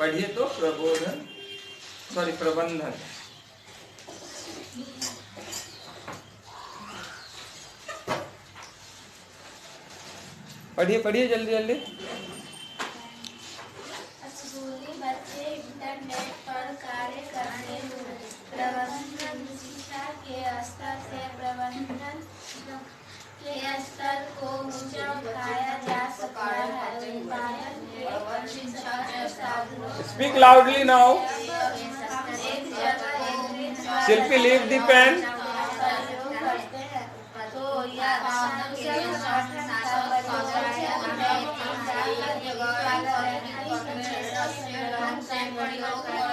पढ़िए तो प्रबंधन। पढ़िए जल्दी जल्दी। स्कूली बच्चे इंटरनेट पर कार्य करते हैं। प्रबंधन शिक्षा के स्तर से प्रबंधन के स्तर को ऊंचा उठाया जा सकता है। उत्पादन के साधनों स्पीक लाउडली नाउ। एक जगह शिल्पी लीव द पेन। करते हैं तो यह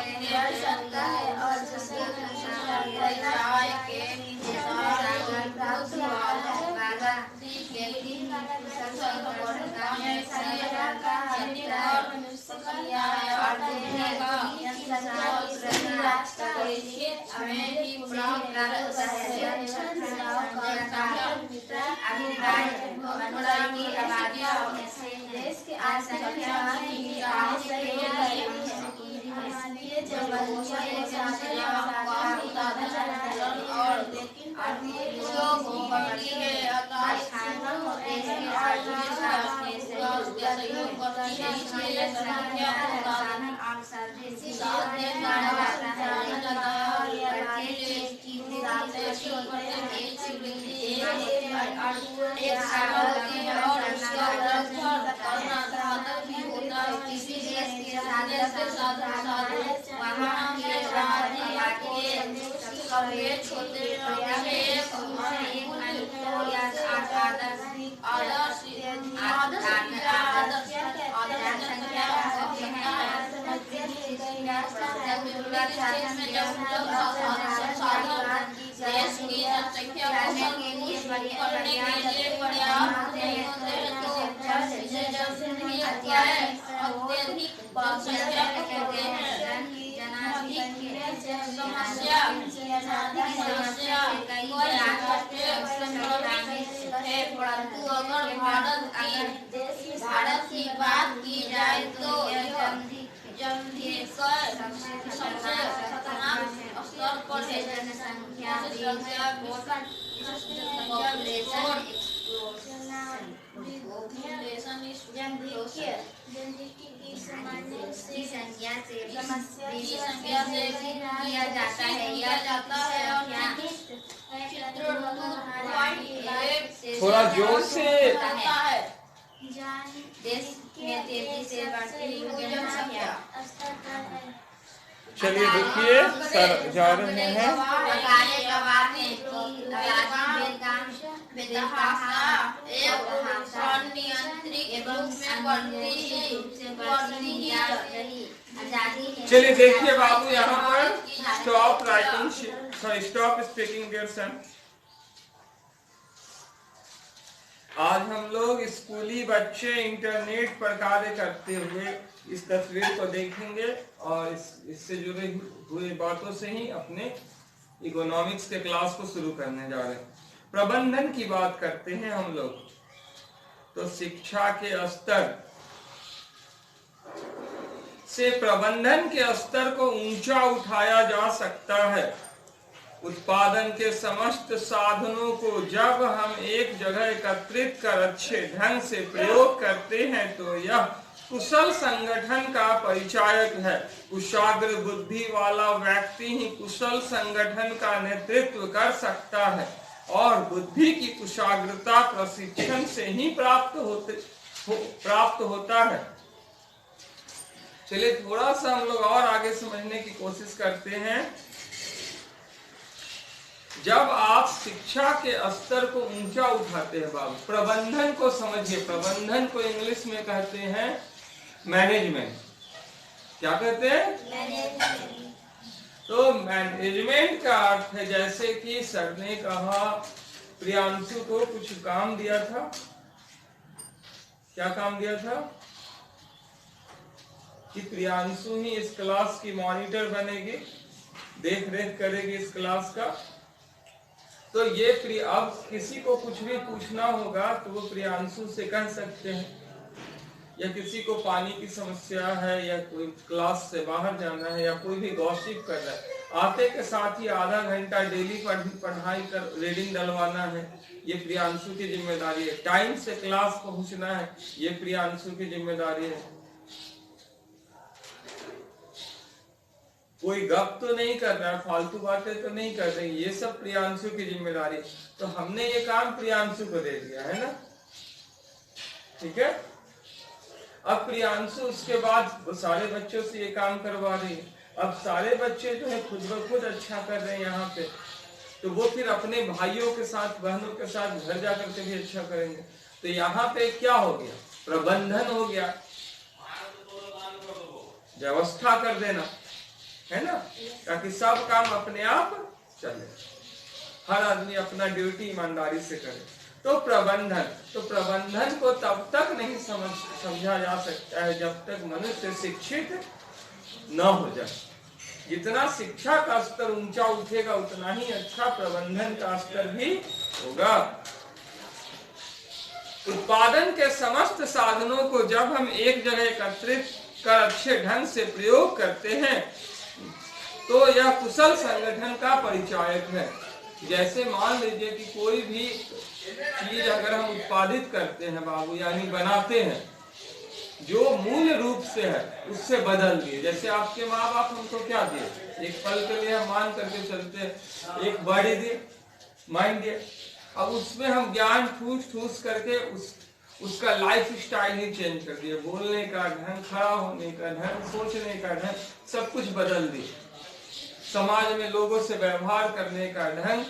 कर सकता है और जिसे देश के देश की जनसंख्या परंतु अगर भारत की बात की जाए तो सबसे खतरनाक स्तर पर है। जनसंख्या किया जाता है थोड़ा जोर से। देश में तेजी से बढ़ती हुई जनसंख्या। चलिए देखिए सर जा रहे हैं। चलिए देखिए बाबू यहाँ पर stop writing, stop speaking dear son. आज हम लोग स्कूली बच्चे इंटरनेट पर कार्य करते हुए इस तस्वीर को देखेंगे और इससे जुड़े हुए बातों से ही अपने इकोनॉमिक्स के क्लास को शुरू करने जा रहे हैं। प्रबंधन की बात करते हैं हम लोग, तो शिक्षा के स्तर से प्रबंधन के स्तर को ऊंचा उठाया जा सकता है। उत्पादन के समस्त साधनों को जब हम एक जगह एकत्रित कर अच्छे ढंग से प्रयोग करते हैं तो यह कुशल संगठन का परिचायक है। कुशाग्र बुद्धि वाला व्यक्ति ही कुशल संगठन का नेतृत्व कर सकता है और बुद्धि की कुशाग्रता प्रशिक्षण से ही प्राप्त होता है। चलिए थोड़ा सा हम लोग और आगे समझने की कोशिश करते हैं। जब आप शिक्षा के स्तर को ऊंचा उठाते हैं बाबू, प्रबंधन को समझिए। प्रबंधन को इंग्लिश में कहते हैं मैनेजमेंट। क्या कहते हैं? मैनेजमेंट। तो मैनेजमेंट का अर्थ है, जैसे कि सर ने कहा प्रियांशु को कुछ काम दिया था। क्या काम दिया था? कि प्रियांशु ही इस क्लास की मॉनिटर बनेगी, देख रेख करेगी इस क्लास का। तो ये अब किसी को कुछ भी पूछना होगा तो वो प्रियांशु से कह सकते हैं, या किसी को पानी की समस्या है, या कोई क्लास से बाहर जाना है, या कोई भी गॉसिप कर रहा है, आते के साथ ही आधा घंटा डेली पढ़ाई कर रीडिंग डलवाना है, ये प्रियांशु की जिम्मेदारी है। टाइम से क्लास पहुंचना है, ये प्रियांशु की जिम्मेदारी है। कोई गप तो नहीं कर रहा है, फालतू बातें तो नहीं कर रही, ये सब प्रियांशु की जिम्मेदारी है। तो हमने ये काम प्रियांशु को दे दिया है ना, ठीक है। अब प्रियांशु उसके बाद वो सारे बच्चों से ये काम करवा रही है। अब सारे बच्चे जो है खुद ब खुद अच्छा कर रहे हैं यहाँ पे, तो वो फिर अपने भाइयों के साथ, बहनों के साथ घर जाकर के भी अच्छा करेंगे। तो यहाँ पे क्या हो गया, प्रबंधन हो गया, व्यवस्था कर देना है ना, ताकि सब काम अपने आप चले, हर आदमी अपना ड्यूटी ईमानदारी से करे। तो प्रबंधन को तब तक नहीं समझा जा सकता है जब तक मनुष्य शिक्षित न हो जाए। जितना शिक्षा का स्तर ऊंचा उठेगा उतना ही अच्छा प्रबंधन का स्तर भी होगा। उत्पादन के समस्त साधनों को जब हम एक जगह एकत्रित कर अच्छे ढंग से प्रयोग करते हैं तो यह कुशल संगठन का परिचायक है। जैसे मान लीजिए कि कोई भी चीज अगर हम उत्पादित करते हैं बाबू, यानी बनाते हैं, जो मूल रूप से है उससे बदल दिए। जैसे आपके माँ बाप हमको क्या दिए, एक पल के लिए हम मान करके चलते हैं, एक बॉडी दिए, माइंड दिए। अब उसमें हम ज्ञान ठूस करके उसका लाइफ स्टाइल ही चेंज कर दिए, बोलने का ढंग, खड़ा होने का ढंग, सोचने का ढंग, सब कुछ बदल दिए। समाज में लोगों से व्यवहार करने का ढंग,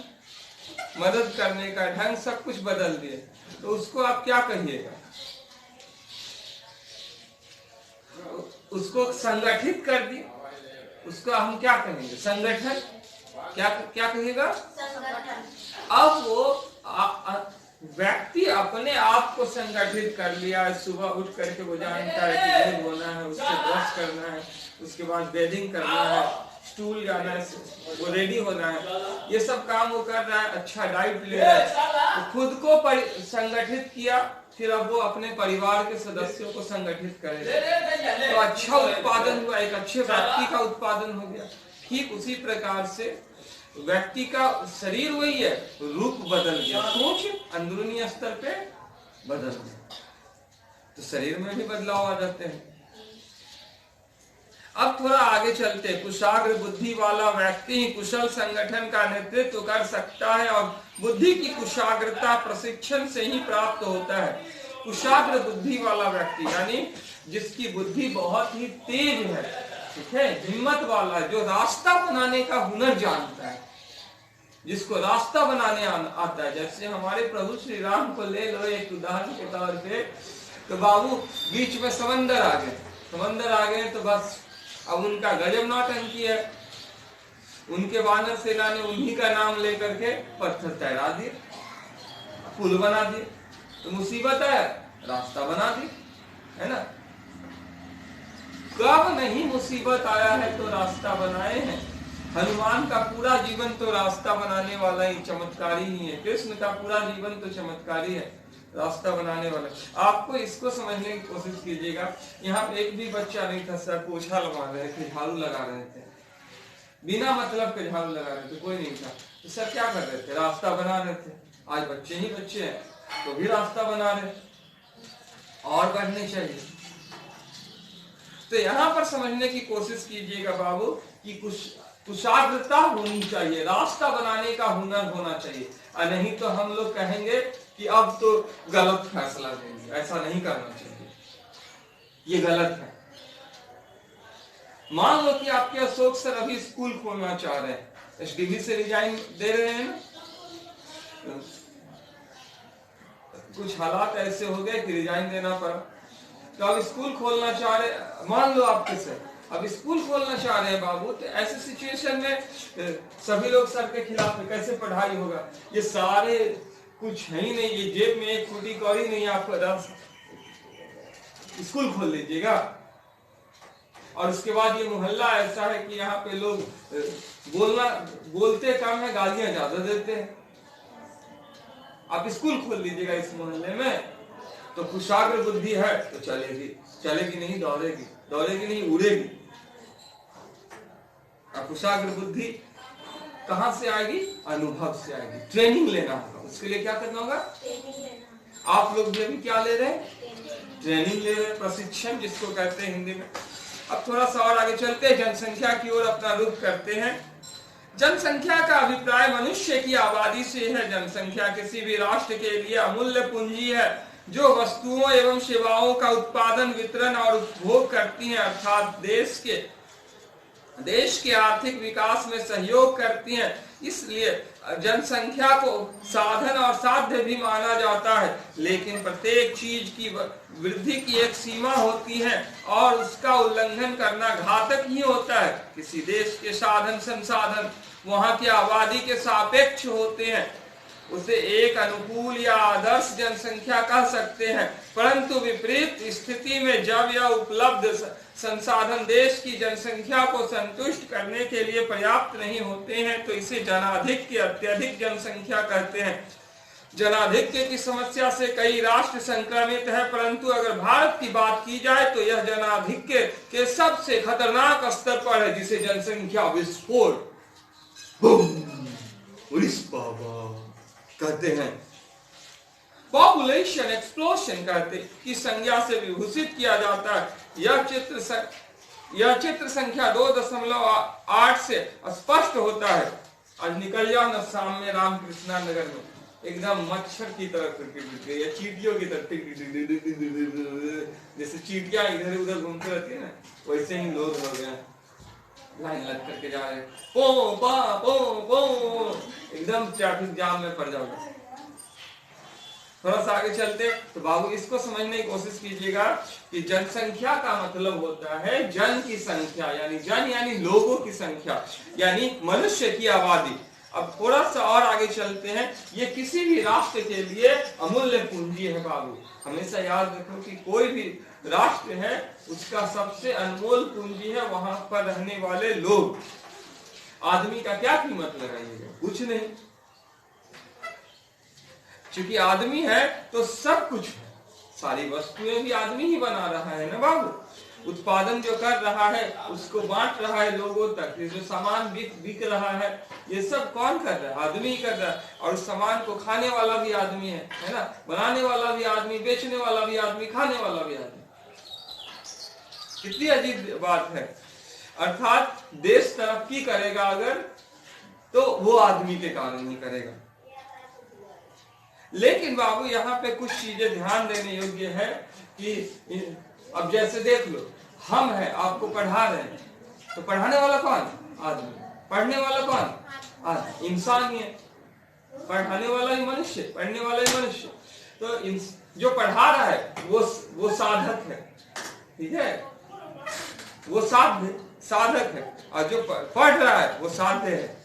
मदद करने का ढंग, सब कुछ बदल दिए। तो उसको आप क्या कहिएगा, उसको संगठित कर दिए, उसको हम क्या कहेंगे, संगठन। क्या कहिएगा, अब वो व्यक्ति अपने आप को संगठित कर लिया। सुबह उठ करके वो जानता है कि दूध होना है, उससे ब्रश करना है, उसके बाद बेडिंग करना है, स्टूल जाना है, वो रेडी होना है, ये सब काम वो कर रहा है, अच्छा डाइट ले रहा है, तो खुद को संगठित किया। फिर अब वो अपने परिवार के सदस्यों को संगठित करेगा, तो अच्छा उत्पादन हुआ, एक अच्छे व्यक्ति का उत्पादन हो गया। ठीक उसी प्रकार से व्यक्ति का शरीर वही है, रूप बदल गया, सोच अंदरूनी स्तर पे बदल गया, तो शरीर में भी बदलाव आ जाते हैं। अब थोड़ा आगे चलते, कुशाग्र बुद्धि वाला व्यक्ति ही कुशल संगठन का नेतृत्व कर सकता है और बुद्धि की कुशाग्रता प्रशिक्षण से ही प्राप्त होता है। कुशाग्र बुद्धि वाला व्यक्ति यानी जिसकी बुद्धि बहुत ही तेज है, ठीक है, हिम्मत वाला, जो रास्ता बनाने का हुनर जानता है, जिसको रास्ता बनाने आता है। जैसे हमारे प्रभु श्री राम को ले लो एक उदाहरण के तौर पे, तो बाबू बीच में समंदर आ गए तो बस अब उनका गजब नौटंकी है। उनके वानर सेना ने उन्हीं का नाम लेकर के पत्थर तैरा दिए, पुल बना दिए, तो मुसीबत है, रास्ता बना दी, है ना। कब नहीं मुसीबत आया है तो रास्ता बनाए हैं। हनुमान का पूरा जीवन तो रास्ता बनाने वाला ही, चमत्कारी ही है। कृष्ण का पूरा जीवन तो चमत्कारी है, रास्ता बनाने वाला। आपको इसको समझने की कोशिश कीजिएगा। यहाँ पे एक भी बच्चा नहीं था सर पोछा लगा रहे थे, झाड़ू लगा रहे थे, बिना मतलब के झाड़ू लगा रहे थे, कोई नहीं था। तो सर क्या कर रहे थे, रास्ता बना रहे थे। आज बच्चे ही बच्चे हैं तो भी रास्ता बना रहे, और बढ़ने चाहिए। तो यहाँ पर समझने की कोशिश कीजिएगा बाबू कि कुशाग्रता होनी चाहिए, रास्ता बनाने का हुनर होना चाहिए। और नहीं तो हम लोग कहेंगे कि अब तो गलत फैसला देंगे, ऐसा नहीं करना चाहिए, ये गलत है। मान लो कि आपके अशोक सर अभी स्कूल खोलना चाह रहे हैं, एसडीबी से रिजाइन दे रहे हैं, कुछ हालात ऐसे हो गए कि रिजाइन देना पड़ा, तो अब स्कूल खोलना चाह रहे, मान लो आपके सर अब स्कूल खोलना चाह रहे हैं बाबू, तो ऐसे सिचुएशन में सभी लोग सर के खिलाफ है, कैसे पढ़ाई होगा। ये सारे कुछ है ही नहीं, ये जेब में एक फूटी कौड़ी नहीं, आपको स्कूल खोल लीजिएगा। और उसके बाद ये मोहल्ला ऐसा है कि यहाँ पे लोग बोलते कम है, गालियां ज्यादा देते हैं। आप स्कूल खोल लीजिएगा इस मोहल्ले में, तो कुशाग्र बुद्धि है तो चलेगी, चलेगी नहीं दौड़ेगी, दौड़ेगी नहीं उड़ेगी। और कुशाग्र बुद्धि कहां से आएगी? अनुभव से आएगी। ट्रेनिंग लेना होगा, उसके लिए क्या करना होगा? आप लोग भी अभी क्या ले रहे हैं? ट्रेनिंग ले रहे हैं, प्रशिक्षण जिसको कहते हैं हिंदी में। अब थोड़ा सा और आगे चलते हैं, जनसंख्या की ओर अपना रुख करते हैं। जनसंख्या का अभिप्राय मनुष्य की आबादी से है। जनसंख्या किसी भी राष्ट्र के लिए अमूल्य पूंजी है जो वस्तुओं एवं सेवाओं का उत्पादन, वितरण और उपभोग करती है, अर्थात देश के आर्थिक विकास में सहयोग करती हैं। इसलिए जनसंख्या को साधन और साध्य भी माना जाता है, लेकिन प्रत्येक चीज की वृद्धि की एक सीमा होती है और उसका उल्लंघन करना घातक ही होता है। किसी देश के साधन संसाधन वहां की आबादी के सापेक्ष होते हैं, उसे एक अनुकूल या आदर्श जनसंख्या कह सकते हैं, परंतु विपरीत स्थिति में जब यह उपलब्ध संसाधन देश की जनसंख्या को संतुष्ट करने के लिए पर्याप्त नहीं होते हैं तो इसे जनाधिक्य, अत्यधिक जनसंख्या कहते हैं। जनाधिक्य की समस्या से कई राष्ट्र संक्रमित है, परंतु अगर भारत की बात की जाए तो यह जनाधिक्य के सबसे खतरनाक स्तर पर है, जिसे जनसंख्या विस्फोट कहते हैं, पॉपुलेशन एक्सप्लोशन कहते की संज्ञा से विभूषित किया जाता है। यह चित्र संख्या 2.8 से स्पष्ट होता है। आज निकल जाओ ना शाम में रामकृष्णा नगर में, एकदम मच्छर की तरह या चींटियों की तरह, जैसे चींटियां इधर उधर घूमती रहती है ना, वैसे ही लोग हो गए, लाइन लग करके जा रहे, पो पा पो पो, एकदम ट्रैफिक जाम में पड़ जाओगे। थोड़ा सा आगे चलते तो बाबू इसको समझने की कोशिश कीजिएगा कि जनसंख्या का मतलब होता है जन की संख्या, यानी जन यानी लोगों की संख्या, यानी मनुष्य की आबादी। अब थोड़ा सा और आगे चलते हैं, ये किसी भी राष्ट्र के लिए अमूल्य पूंजी है बाबू। हमेशा याद रखो कि कोई भी राष्ट्र है उसका सबसे अनमोल पूंजी है वहां पर रहने वाले लोग। आदमी का क्या कीमत लगाइएगा? कुछ नहीं, क्योंकि आदमी है तो सब कुछ है, सारी वस्तुएं भी आदमी ही बना रहा है ना बाबू। उत्पादन जो कर रहा है उसको बांट रहा है लोगों तक, ये जो सामान बिक रहा है ये सब कौन कर रहा है? आदमी कर रहा है। और उस सामान को खाने वाला भी आदमी है ना, बनाने वाला भी आदमी, बेचने वाला भी आदमी, खाने वाला भी आदमी। कितनी अजीब बात है। अर्थात देश तरक्की करेगा अगर तो वो आदमी के कारण ही करेगा। लेकिन बाबू यहाँ पे कुछ चीजें ध्यान देने योग्य है कि अब जैसे देख लो, हम है आपको पढ़ा रहे हैं तो पढ़ाने वाला कौन? आदमी। पढ़ने वाला कौन? आदमी, इंसान ही है। पढ़ाने वाला ही मनुष्य, पढ़ने वाला ही मनुष्य। तो जो पढ़ा रहा है वो साधक है, ठीक है, वो साधक है, और जो पढ़ रहा है वो साध्य है।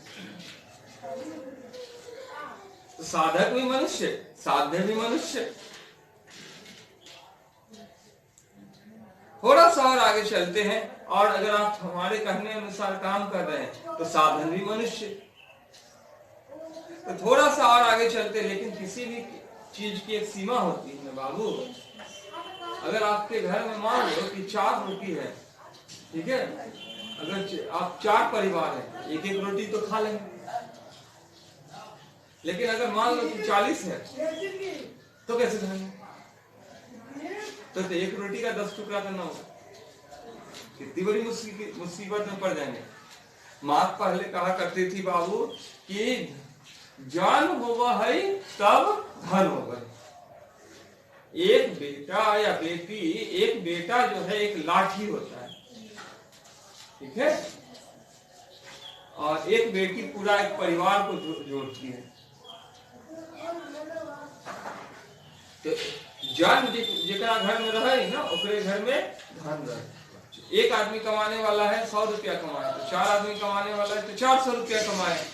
तो साधक भी मनुष्य, साध्य भी मनुष्य। थोड़ा सा और आगे चलते हैं, और अगर आप हमारे कहने अनुसार काम कर रहे हैं तो साधन भी मनुष्य। तो थोड़ा सा और आगे चलते, लेकिन किसी भी चीज की एक सीमा होती है ना बाबू। अगर आपके घर में मान लो कि 4 रोटी है, ठीक है, अगर आप 4 परिवार है, एक एक रोटी तो खा लेंगे। लेकिन अगर मान लो कि 40 है तो कैसे खाएंगे? तो एक रोटी का 10 टुकड़ा करना होगा, कितनी बड़ी मुसीबत में पड़ जाएंगे। माँ पहले कहा करती थी बाबू कि जान होगा है तब धन होगा। एक बेटा या बेटी, एक बेटा जो है एक लाठी होता है, ठीक है, और एक बेटी पूरा एक परिवार को जोड़ती है। तो जन जितना घर में रहे ना ओकरे घर में धन रहे। एक आदमी कमाने वाला है 100 रुपया कमाए, तो 4 आदमी कमाने वाला है तो 400 रुपया कमाए।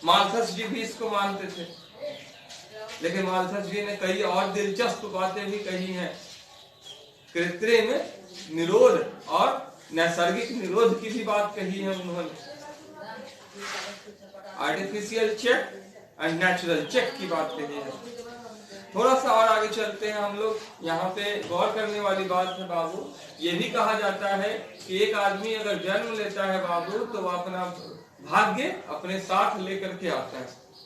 मालथस जी भी इसको मानते थे, लेकिन मालथस जी ने कई और दिलचस्प बातें भी कही हैं। कृत्रिम निरोध और नैसर्गिक निरोध की भी बात कही है उन्होंने। Artificial check and natural check की बात कही है। थोड़ा सा और आगे चलते हैं हम लोग। यहाँ पे गौर करने वाली बात है बाबू, ये भी कहा जाता है कि एक आदमी अगर जन्म लेता है बाबू तो वह अपना भाग्य अपने साथ लेकर के आता है।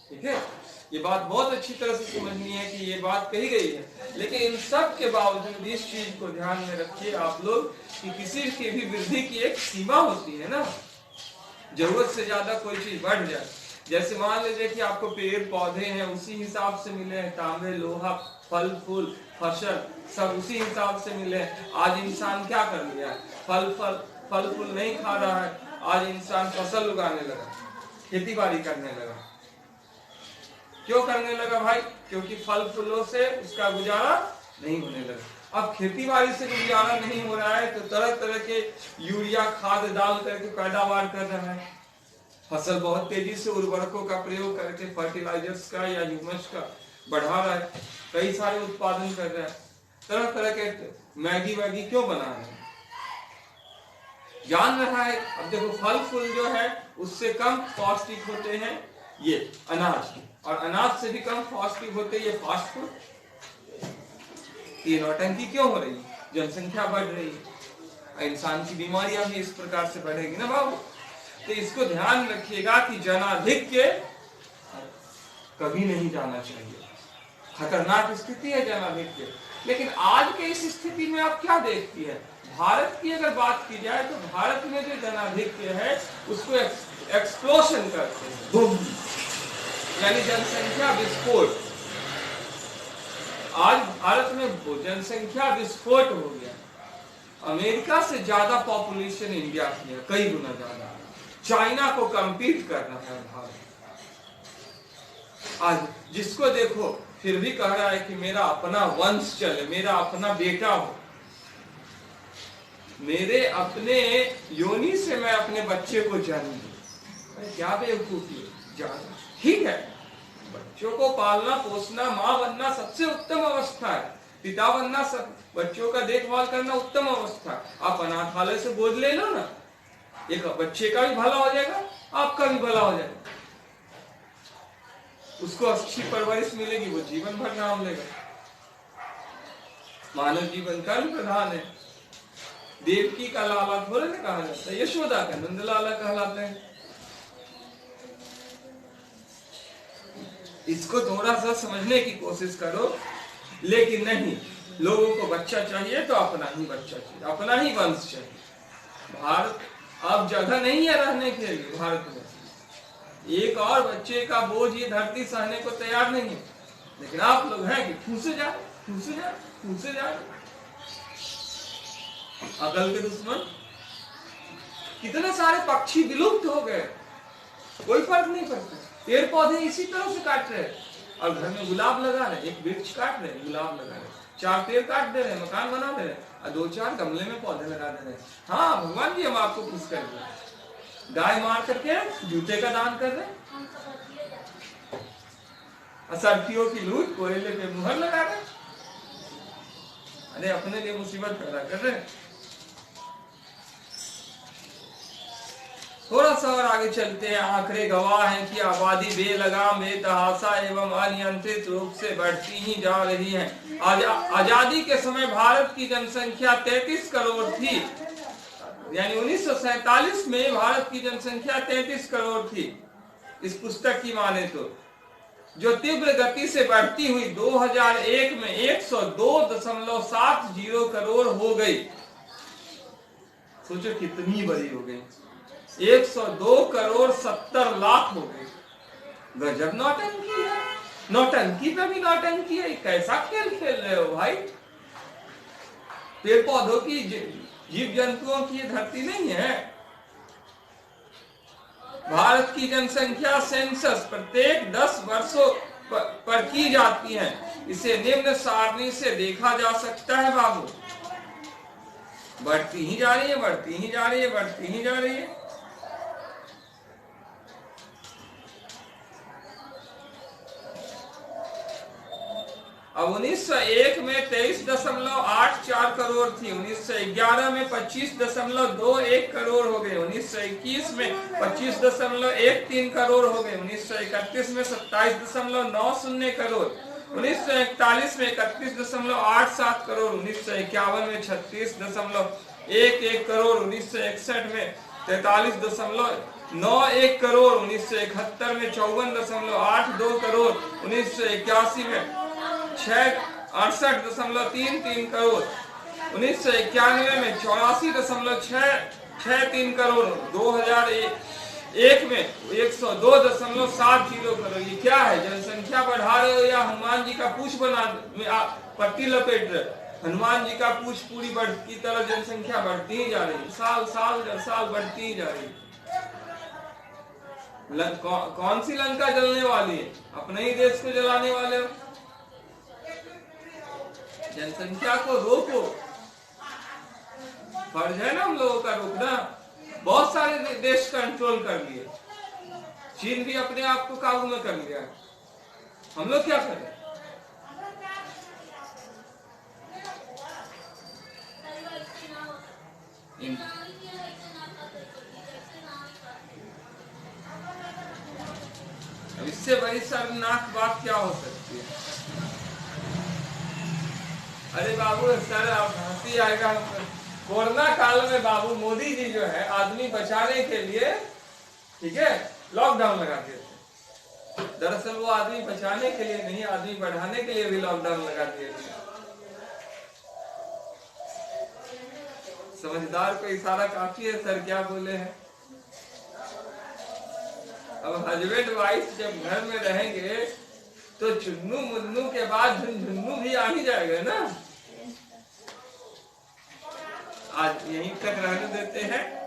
ठीक है, ये बात बहुत अच्छी तरह से समझनी है कि ये बात कही गई है। लेकिन इन सब के बावजूद इस चीज को ध्यान में रखिए आप लोग कि किसी की भी वृद्धि की एक सीमा होती है ना, जरूरत से ज्यादा कोई चीज बढ़ जाए। जैसे मान लीजिए कि आपको पेड़ पौधे हैं उसी हिसाब से मिले हैं, तांबे लोहा फल फूल फसल सब उसी हिसाब से मिले हैं। आज इंसान क्या कर लिया है, फल फूल नहीं खा रहा है, आज इंसान फसल उगाने लगा, खेती बाड़ी करने लगा। क्यों करने लगा भाई? क्योंकि फल फूलों से उसका गुजारा नहीं होने लगा। अब खेती बाड़ी से गुजारा नहीं हो रहा है तो तरह तरह के यूरिया खाद डाल करके पैदावार कर रहा है, फसल बहुत तेजी से उर्वरकों का प्रयोग करके फर्टिलाइजर्स का या ह्यूमस का बढ़ा रहा है, कई सारे उत्पादन कर रहा है, तरह तरह के मैगी वैगी क्यों बना रहे हैं, जान रहा है। अब देखो फल फूल जो है उससे कम पौष्टिक होते हैं ये अनाज, और अनाज से भी कम पौष्टिक होते हैं ये फास्ट फूड। ये नौटंकी क्यों हो रही है? जनसंख्या बढ़ रही है, इंसान की बीमारियां भी इस प्रकार से बढ़ेगी ना बाबू। तो इसको ध्यान रखिएगा कि जनाधिक्य कभी नहीं जाना चाहिए, खतरनाक स्थिति है जनाधिक्य। लेकिन आज के इस स्थिति में आप क्या देखती है, भारत की अगर बात की जाए तो भारत में जो जनाधिक्य है उसको एक्सप्लोशन करते हैं, बूम, यानी जनसंख्या विस्फोट। आज भारत में जनसंख्या विस्फोट हो गया, अमेरिका से ज्यादा पॉपुलेशन इंडिया की है, कई गुना ज्यादा। चाइना को कंपीट कर रहा है भारत आज, जिसको देखो फिर भी कह रहा है कि मेरा अपना वंश चले, मेरा अपना बेटा हो, मेरे अपने योनि से मैं अपने बच्चे को जन्म दूं। क्या बेवकूफी है। ठीक है, बच्चों को पालना पोसना, माँ बनना सबसे उत्तम अवस्था है, पिता बनना सब, बच्चों का देखभाल करना उत्तम अवस्था है। आप अनाथालय से गोद ले लो ना, एक बच्चे का भी भला हो जाएगा, आपका भी भला हो जाएगा, उसको अच्छी परवरिश मिलेगी, वो जीवन भर नाम लेगा। मानव जीवन का भी प्रधान है। देवकी का लाला थोड़े ना कहा जाता है, यशोदा का नंद लाला कहलाते हैं। इसको थोड़ा सा समझने की कोशिश करो। लेकिन नहीं, लोगों को बच्चा चाहिए तो अपना ही बच्चा चाहिए, अपना ही वंश चाहिए। भारत अब जगह नहीं है रहने के लिए, भारत में एक और बच्चे का बोझ ये धरती सहने को तैयार नहीं है। लेकिन आप लोग हैं कि ठूसे जा ठूसे जा ठूसे जा। अकल के दुश्मन, कितने सारे पक्षी विलुप्त हो गए, कोई फर्क नहीं पड़ता। पेड़ पौधे इसी तरह से काट रहे, और घर में गुलाब लगा रहे, एक वृक्ष काट रहे, गुलाब लगा रहे, 4 पेड़ काट दे रहे, मकान बना दे रहे, और 2-4 गमले में पौधे लगा दे रहे। हाँ भगवान जी हम आपको खुश कर रहे, गाय मार करके जूते का दान कर रहे, असरफियों की लूट, कोयले पे मुहर लगा रहे, अरे अपने लिए मुसीबत पैदा कर रहे। थोड़ा सा और आगे चलते हैं। आंकड़े गवाह हैं कि आबादी बेलगाम बेतहाशा एवं अनियंत्रित रूप से बढ़ती ही जा रही है। आजादी के समय भारत की जनसंख्या 33 करोड़ थी, यानी 1947 में भारत की जनसंख्या 33 करोड़ थी इस पुस्तक की माने तो, जो तीव्र गति से बढ़ती हुई 2001 में 102.70 करोड़ हो गई। सोचो कितनी बड़ी हो गई, 102 करोड़ 70 लाख हो गई। गजब नौटंकी है, नौटंकी पे भी नौटंकी है। कैसा खेल खेल रहे हो भाई? पेड़ पौधों की, जीव जंतुओं की ये धरती नहीं है। भारत की जनसंख्या सेंसस प्रत्येक 10 वर्षों पर की जाती है। इसे निम्न सारणी से देखा जा सकता है बाबू, बढ़ती ही जा रही है, बढ़ती ही जा रही है, बढ़ती ही जा रही है। अब 1901 में 23.84 करोड़ थी, 1911 में 25.21 करोड़ हो गए, 1921 में 25.13 करोड़ हो गए, 1931 में 27.90 करोड़, 1941 में 31.87 करोड़, 1951 में 36.11 करोड़, 1961 में 43.91 करोड़, 1971 में 54.82 करोड़, 1981 में 68.33 करोड़, 1991 में 84.63 करोड़, 2001 में 102.70 करोड़। ये क्या है? जनसंख्या बढ़ा रहे हो या हनुमान जी का पूछ बना पट्टी लपेट रहे? हनुमान जी का पूछ पूरी की तरह जनसंख्या बढ़ती ही जा रही है, साल साल बढ़ती ही जा रही है। कौन सी लंका जलने वाली है? अपने ही देश को जलाने वाले हो। जनसंख्या को रोको, फर्ज है ना हम लोगों का रोकना। बहुत सारे देश कंट्रोल कर लिए, चीन भी अपने आप को काबू में कर लिया। हम लोग क्या करें? अब इससे बड़ी शर्मनाक बात क्या हो सकती है? अरे बाबू सर, आप हंसी आएगा। कोरोना काल में बाबू मोदी जी जो है आदमी बचाने के लिए, ठीक है, लॉकडाउन लगा दिए थे। दरअसल वो आदमी बचाने के लिए नहीं, आदमी बढ़ाने के लिए भी लॉकडाउन लगा दिए थे। समझदार को इशारा काफी है सर, क्या बोले हैं। अब हस्बैंड वाइफ जब घर में रहेंगे तो चुन्नू मुन्नू के बाद झुन्नू भी आ ही जाएगा ना। आज यहीं तक रहने देते हैं।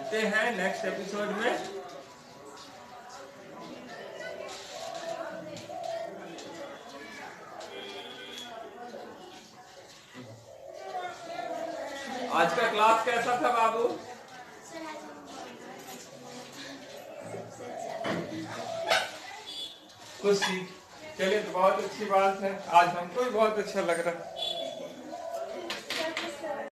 मिलते हैं नेक्स्ट एपिसोड में। आज का क्लास कैसा था बाबू? कुछ सीख, चलिए तो बहुत अच्छी बात है। आज हमको भी बहुत अच्छा लग रहा है।